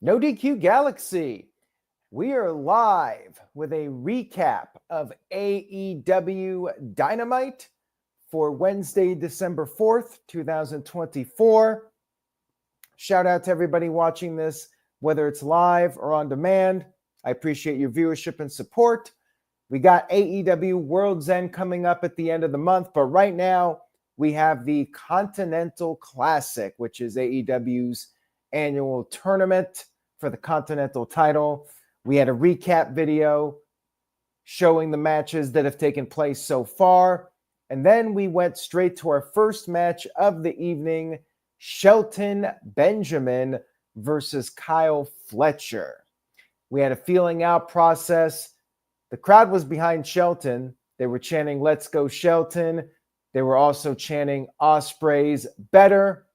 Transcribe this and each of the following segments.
No DQ Galaxy. We are live with a recap of AEW Dynamite for Wednesday, December 4th, 2024. Shout out to everybody watching this, whether it's live or on demand. I appreciate your viewership and support. We got AEW World's End coming up at the end of the month, but right now we have the Continental Classic, which is AEW's annual tournament for the Continental title. We had a recap video showing the matches that have taken place so far. And then we went straight to our first match of the evening, Shelton Benjamin versus Kyle Fletcher. We had a feeling out process. The crowd was behind Shelton. They were chanting, "Let's go Shelton." They were also chanting Ospreay's better.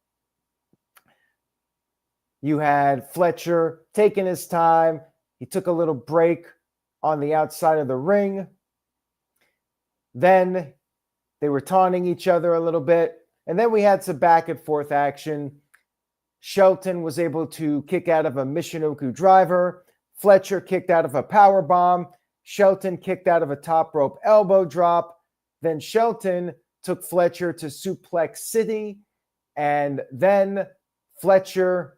You had Fletcher taking his time. He took a little break on the outside of the ring. Then they were taunting each other a little bit. And then we had some back and forth action. Shelton was able to kick out of a Michinoku driver. Fletcher kicked out of a power bomb. Shelton kicked out of a top rope elbow drop. Then Shelton took Fletcher to Suplex City. And then Fletcher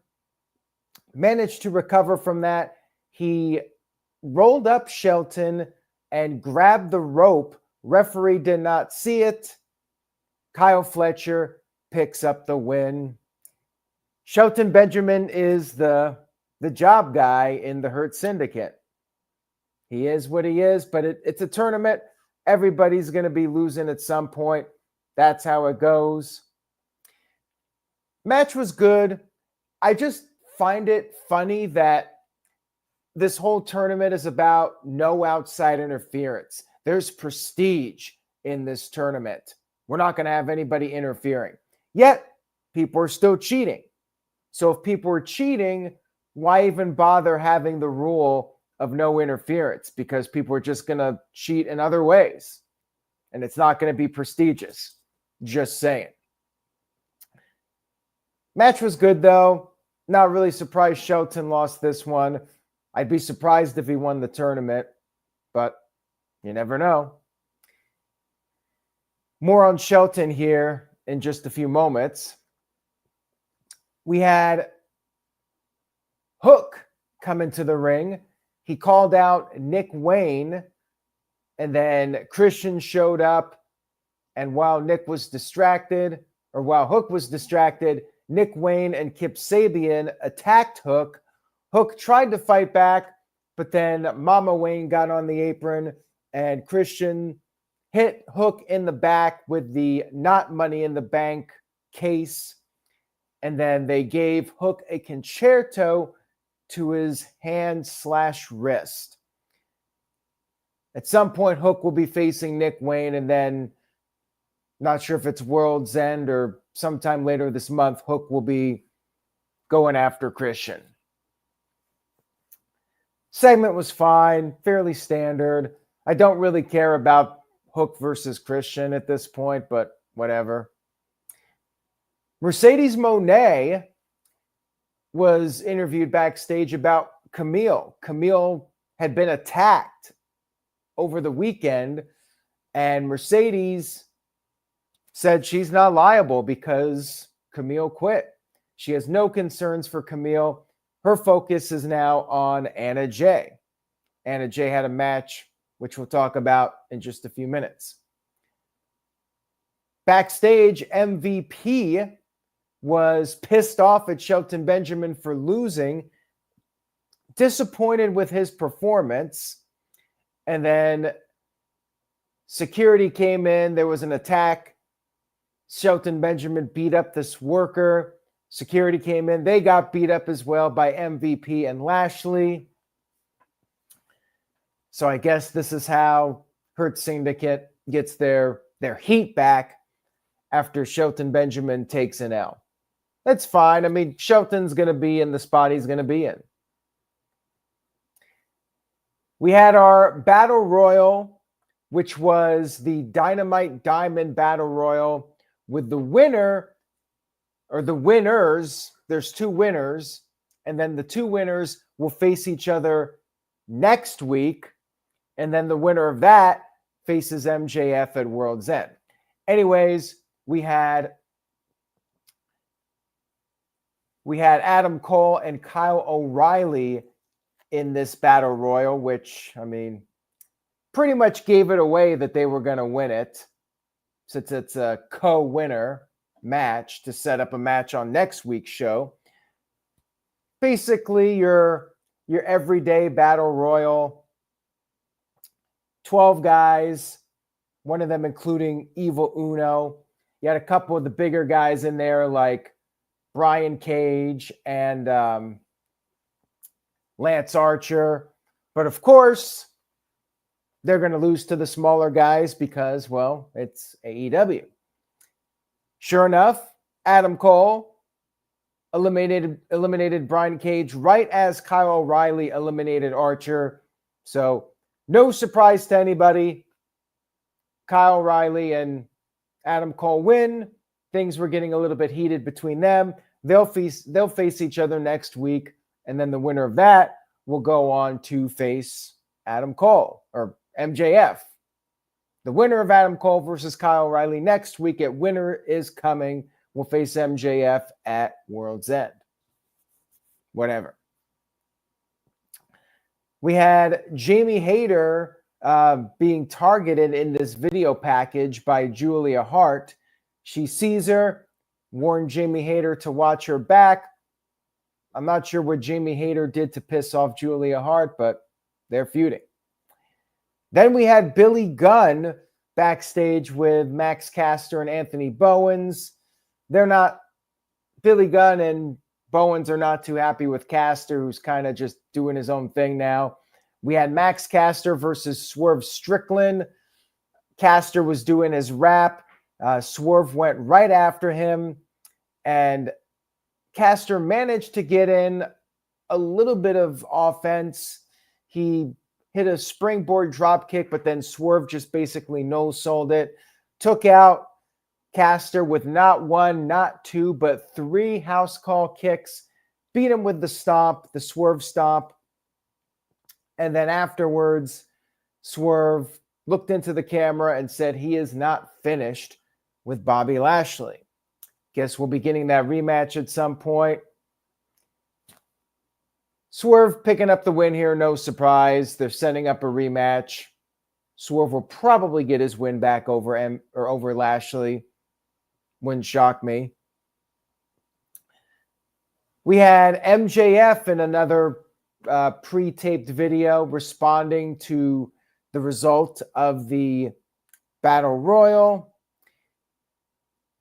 managed to recover from that. He rolled up Shelton and grabbed the rope. Referee did not see it. Kyle Fletcher picks up the win. Shelton Benjamin is the job guy in the Hurt Syndicate. He is what he is, but it's a tournament. Everybody's going to be losing at some point. That's how it goes. Match was good. I just find it funny that this whole tournament is about no outside interference. There's prestige in this tournament. We're not going to have anybody interfering. Yet, people are still cheating. So if people are cheating, why even bother having the rule of no interference? Because people are just going to cheat in other ways. And it's not going to be prestigious. Just saying. Match was good, though. Not really surprised Shelton lost this one. I'd be surprised if he won the tournament, but you never know. More on Shelton here in just a few moments. We had Hook come into the ring. He called out Nick Wayne, and then Christian showed up. And while Hook was distracted, Nick Wayne and Kip Sabian attacked Hook. Hook tried to fight back, but then Mama Wayne got on the apron, and Christian hit Hook in the back with the not Money in the Bank case. And then they gave Hook a concerto to his hand/wrist. At some point, Hook will be facing Nick Wayne, and then not sure if it's World's End or sometime later this month, Hook will be going after Christian. Segment was fine, fairly standard. I don't really care about Hook versus Christian at this point, but whatever. Mercedes Moné was interviewed backstage about Camille. Camille had been attacked over the weekend, and Mercedes said she's not liable because Camille quit. She has no concerns for Camille. Her focus is now on Anna Jay. Anna Jay had a match, which we'll talk about in just a few minutes. Backstage, MVP was pissed off at Shelton Benjamin for losing, disappointed with his performance, and then security came in. There was an attack. Shelton Benjamin beat up this worker. Security came in. They got beat up as well by MVP and Lashley. So I guess this is how Hurt Syndicate gets their heat back after Shelton Benjamin takes an L. That's fine. I mean, Shelton's going to be in the spot he's going to be in. We had our Battle Royal, which was the Dynamite Diamond Battle Royal, with the winner, or the winners, there's two winners, And then the two winners will face each other next week. And then the winner of that faces MJF at World's End. Anyways, we had Adam Cole and Kyle O'Reilly in this battle royal, which, I mean, pretty much gave it away that they were going to win it, since it's a co-winner match to set up a match on next week's show. Basically, your everyday battle royal, 12 guys, one of them including Evil Uno. You had a couple of the bigger guys in there like Brian Cage and Lance Archer. But of course, they're going to lose to the smaller guys because, well, it's AEW. Sure enough, Adam Cole eliminated Brian Cage right as Kyle O'Reilly eliminated Archer. So no surprise to anybody. Kyle O'Reilly and Adam Cole win. Things were getting a little bit heated between them. They'll face each other next week, and then the winner of that will go on to face Adam Cole or MJF. The winner of Adam Cole versus Kyle O'Reilly next week at Winter is Coming will face MJF at World's End. Whatever. We had Jamie Hayter being targeted in this video package by Julia Hart. She sees her, warned Jamie Hayter to watch her back. I'm not sure what Jamie Hayter did to piss off Julia Hart, but they're feuding. Then we had Billy Gunn backstage with Max Caster and Anthony Bowens. Billy Gunn and Bowens are not too happy with Caster, who's kind of just doing his own thing now. We had Max Caster versus Swerve Strickland. Caster was doing his rap. Swerve went right after him, and Caster managed to get in a little bit of offense. He hit a springboard drop kick, but then Swerve just basically no-sold it. Took out Caster with not one, not two, but three house call kicks. Beat him with the stomp, the Swerve stomp. And then afterwards, Swerve looked into the camera and said he is not finished with Bobby Lashley. Guess we'll be getting that rematch at some point. Swerve picking up the win here, no surprise. They're setting up a rematch. Swerve will probably get his win back over Lashley. Wouldn't shock me. We had MJF in another pre-taped video responding to the result of the Battle Royal.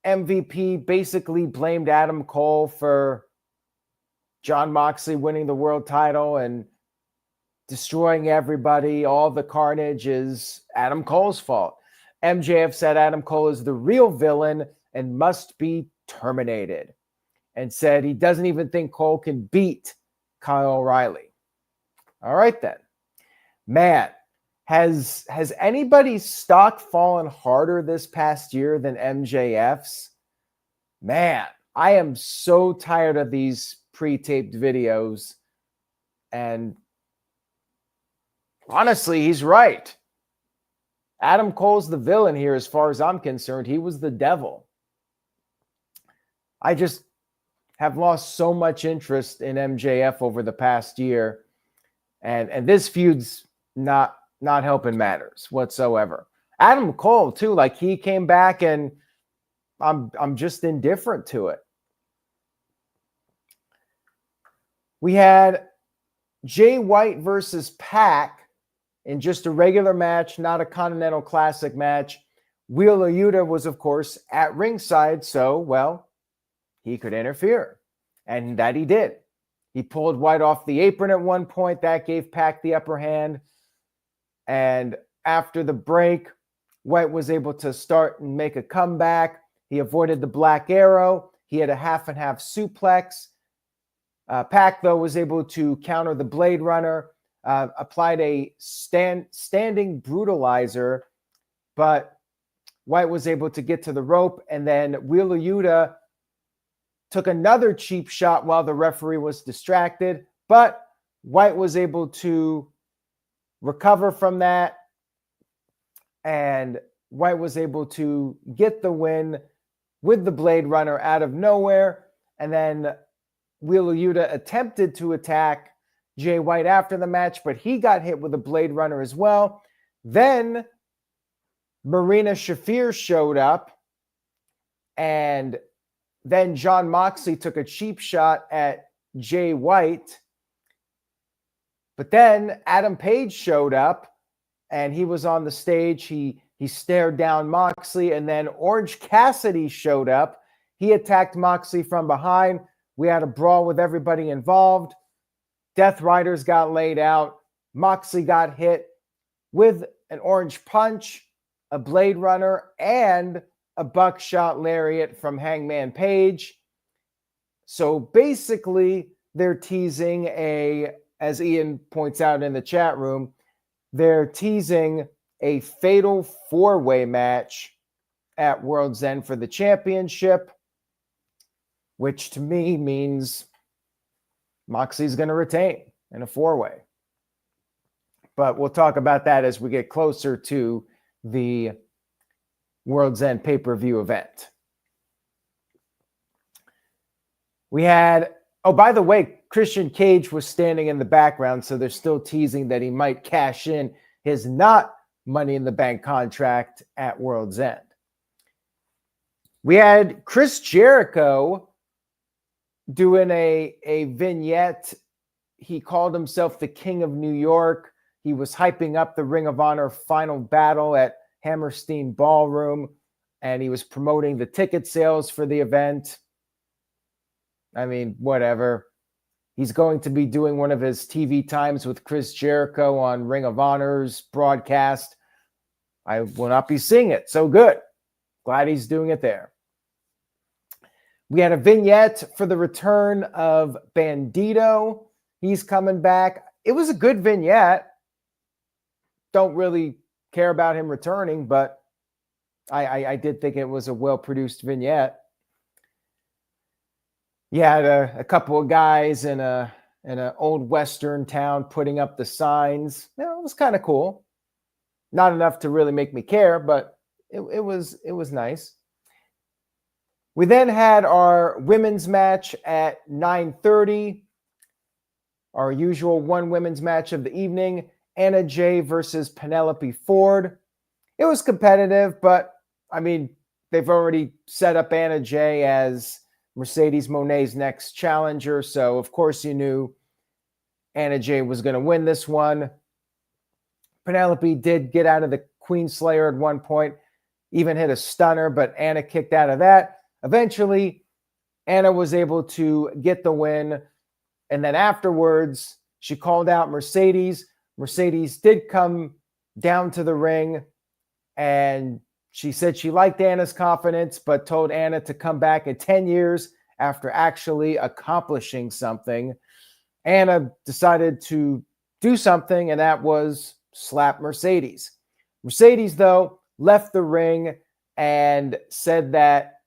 MVP basically blamed Adam Cole for Jon Moxley winning the world title and destroying everybody. All the carnage is Adam Cole's fault. MJF said Adam Cole is the real villain and must be terminated, and said he doesn't even think Cole can beat Kyle O'Reilly. All right, then. Man, has anybody's stock fallen harder this past year than MJF's? Man, I am so tired of these pre-taped videos. And honestly, he's right. Adam Cole's the villain here as far as I'm concerned. He was the devil. I just have lost so much interest in MJF over the past year. And this feud's not helping matters whatsoever. Adam Cole, too, like he came back and I'm just indifferent to it. We had Jay White versus Pac in just a regular match, not a Continental Classic match. Wheeler Yuta was, of course, at ringside, so, well, he could interfere. And that he did. He pulled White off the apron at one point. That gave Pac the upper hand. And after the break, White was able to start and make a comeback. He avoided the Black Arrow. He had a half-and-half suplex. Pac, though, was able to counter the Blade Runner, applied a standing brutalizer, but White was able to get to the rope, and then Wheeler Yuta took another cheap shot while the referee was distracted, but White was able to recover from that, and White was able to get the win with the Blade Runner out of nowhere. And then Wheeler Yuta attempted to attack Jay White after the match, but he got hit with a Blade Runner as well. Then Marina Shafir showed up, and then Jon Moxley took a cheap shot at Jay White. But then Adam Page showed up, and he was on the stage. He stared down Moxley, and then Orange Cassidy showed up. He attacked Moxley from behind. We had a brawl with everybody involved. Death Riders got laid out. Moxley got hit with an orange punch, a Blade Runner, and a buckshot lariat from Hangman Page. So basically, they're teasing as Ian points out in the chat room, they're teasing a fatal four-way match at World's End for the championship, which to me means Moxley's going to retain in a four-way. But we'll talk about that as we get closer to the World's End pay-per-view event. We had, oh, by the way, Christian Cage was standing in the background, so they're still teasing that he might cash in his not Money in the Bank contract at World's End. We had Chris Jericho doing a vignette. He called himself the King of New York. He was hyping up the Ring of Honor final battle at Hammerstein Ballroom, and he was promoting the ticket sales for the event. I mean, whatever. He's going to be doing one of his TV times with Chris Jericho on Ring of Honor's broadcast. I will not be seeing it. So good. Glad he's doing it there. We had a vignette for the return of Bandito. He's coming back. It was a good vignette. Don't really care about him returning, but I did think it was a well-produced vignette. You had a couple of guys in an old Western town putting up the signs. You know, it was kind of cool. Not enough to really make me care, but it was nice. We then had our women's match at 9:30. Our usual one women's match of the evening, Anna Jay versus Penelope Ford. It was competitive, but I mean, they've already set up Anna Jay as Mercedes Moné's next challenger. So, of course, you knew Anna Jay was going to win this one. Penelope did get out of the Queen Slayer at one point, even hit a stunner, but Anna kicked out of that. Eventually, Anna was able to get the win. And then afterwards, she called out Mercedes. Mercedes did come down to the ring, and she said she liked Anna's confidence, but told Anna to come back in 10 years after actually accomplishing something. Anna decided to do something, and that was slap Mercedes. Mercedes, though, left the ring and said that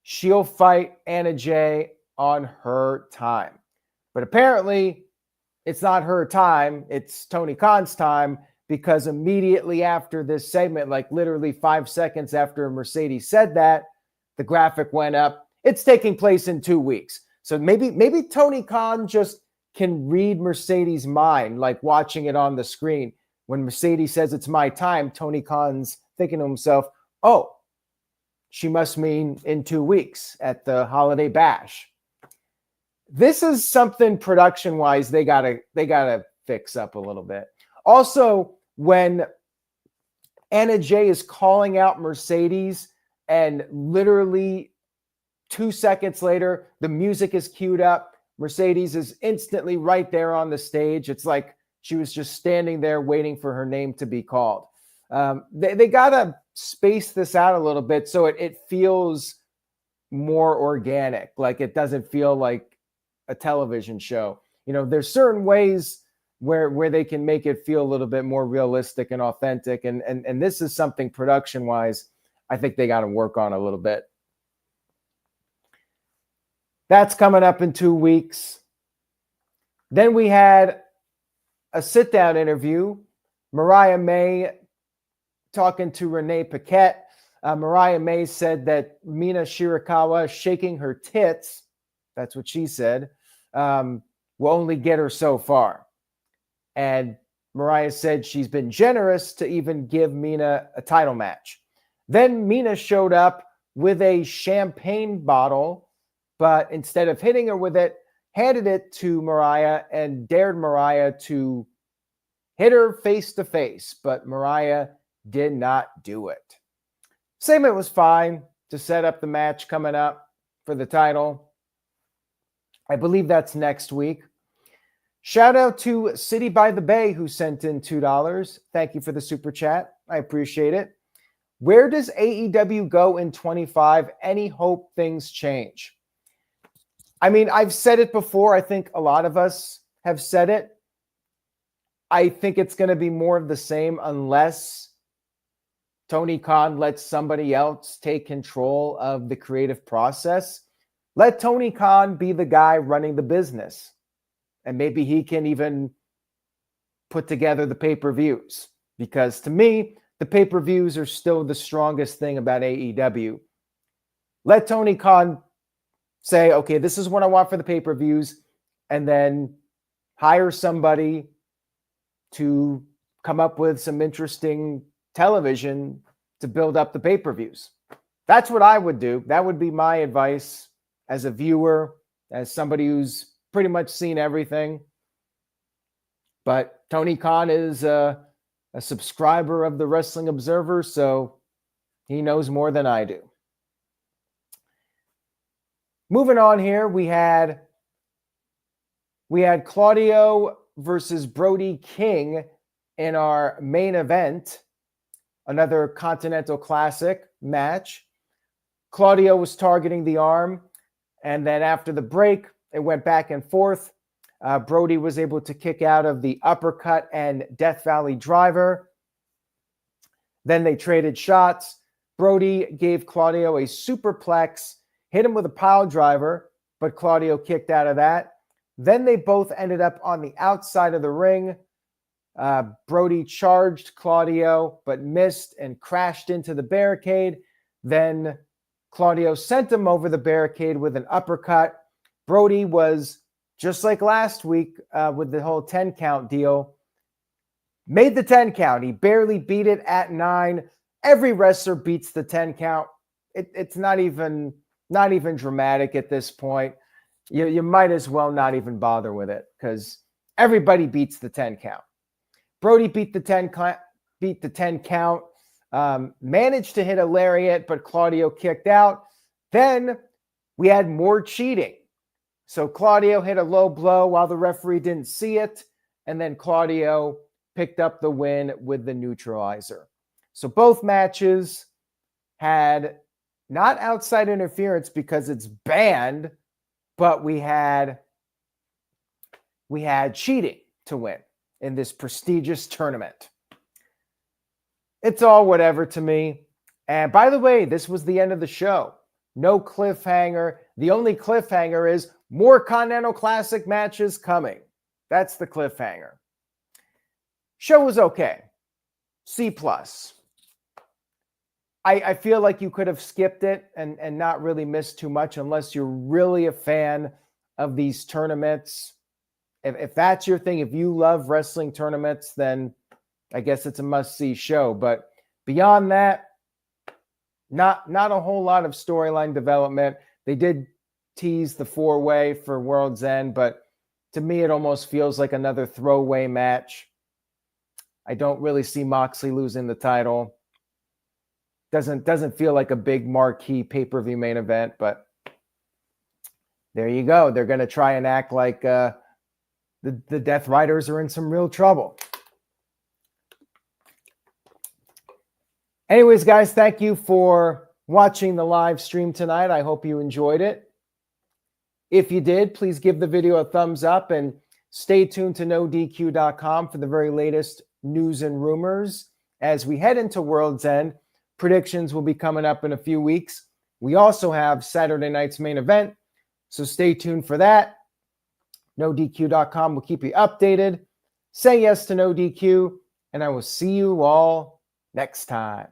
she'll fight Anna Jay on her time. But apparently, it's not her time. It's Tony Khan's time, because immediately after this segment, like literally 5 seconds after Mercedes said that, the graphic went up. It's taking place in 2 weeks. So maybe Tony Khan just can read Mercedes' mind, like watching it on the screen. When Mercedes says it's my time, Tony Khan's thinking to himself, oh, she must mean in 2 weeks at the Holiday Bash. This is something production-wise they gotta fix up a little bit. Also, when Anna Jay is calling out Mercedes, and literally 2 seconds later, the music is queued up, Mercedes is instantly right there on the stage. It's like she was just standing there waiting for her name to be called. They gotta space this out a little bit so it feels more organic. Like it doesn't feel like a television show. You know, there's certain ways where they can make it feel a little bit more realistic and authentic. And this is something production-wise I think they got to work on a little bit. That's coming up in 2 weeks. Then we had a sit-down interview. Mariah May talking to Renee Paquette. Mariah May said that Mina Shirakawa shaking her tits, that's what she said, will only get her so far. And Mariah said she's been generous to even give Mina a title match. Then Mina showed up with a champagne bottle, but instead of hitting her with it, handed it to Mariah and dared Mariah to hit her face to face, but Mariah did not do it. Segment was fine to set up the match coming up for the title. I believe that's next week. Shout out to City by the Bay who sent in $2. Thank you for the super chat. I appreciate it. Where does AEW go in 25? Any hope things change? I mean, I've said it before. I think a lot of us have said it. I think it's going to be more of the same unless Tony Khan lets somebody else take control of the creative process. Let Tony Khan be the guy running the business. And maybe he can even put together the pay-per-views. Because to me, the pay-per-views are still the strongest thing about AEW. Let Tony Khan say, okay, this is what I want for the pay-per-views, and then hire somebody to come up with some interesting television to build up the pay-per-views. That's what I would do. That would be my advice as a viewer, as somebody who's pretty much seen everything. But Tony Khan is a subscriber of the Wrestling Observer, so he knows more than I do. Moving on here, we had Claudio versus Brody King in our main event, another Continental Classic match. Claudio was targeting the arm, and then after the break, it went back and forth. Brody was able to kick out of the uppercut and Death Valley driver. Then they traded shots. Brody gave Claudio a superplex, hit him with a pile driver, but Claudio kicked out of that. Then they both ended up on the outside of the ring. Brody charged Claudio, but missed and crashed into the barricade. Then Claudio sent him over the barricade with an uppercut. Brody was, just like last week with the whole 10 count deal, made the 10 count. He barely beat it at 9. Every wrestler beats the 10 count. It's not even dramatic at this point. You might as well not even bother with it because everybody beats the 10 count. Brody beat the 10 count, managed to hit a lariat, but Claudio kicked out. Then we had more cheating. So Claudio hit a low blow while the referee didn't see it, and then Claudio picked up the win with the neutralizer. So both matches had not outside interference because it's banned, but we had cheating to win in this prestigious tournament. It's all whatever to me. And by the way, this was the end of the show. No cliffhanger. The only cliffhanger is more Continental Classic matches coming. That's the cliffhanger. Show was okay. C+. I feel like you could have skipped it and not really missed too much unless you're really a fan of these tournaments. If that's your thing, if you love wrestling tournaments, then I guess it's a must-see show. But beyond that, not a whole lot of storyline development. They did tease the 4-way for World's End, but to me, it almost feels like another throwaway match. I don't really see Moxley losing the title. Doesn't feel like a big marquee pay-per-view main event, but there you go. They're going to try and act like the Death Riders are in some real trouble. Anyways, guys, thank you for watching the live stream tonight. I hope you enjoyed it. If you did, please give the video a thumbs up and stay tuned to NoDQ.com for the very latest news and rumors. As we head into World's End, predictions will be coming up in a few weeks. We also have Saturday night's main event, So stay tuned for that. NoDQ.com will keep you updated. Say yes to No DQ, and I will see you all next time.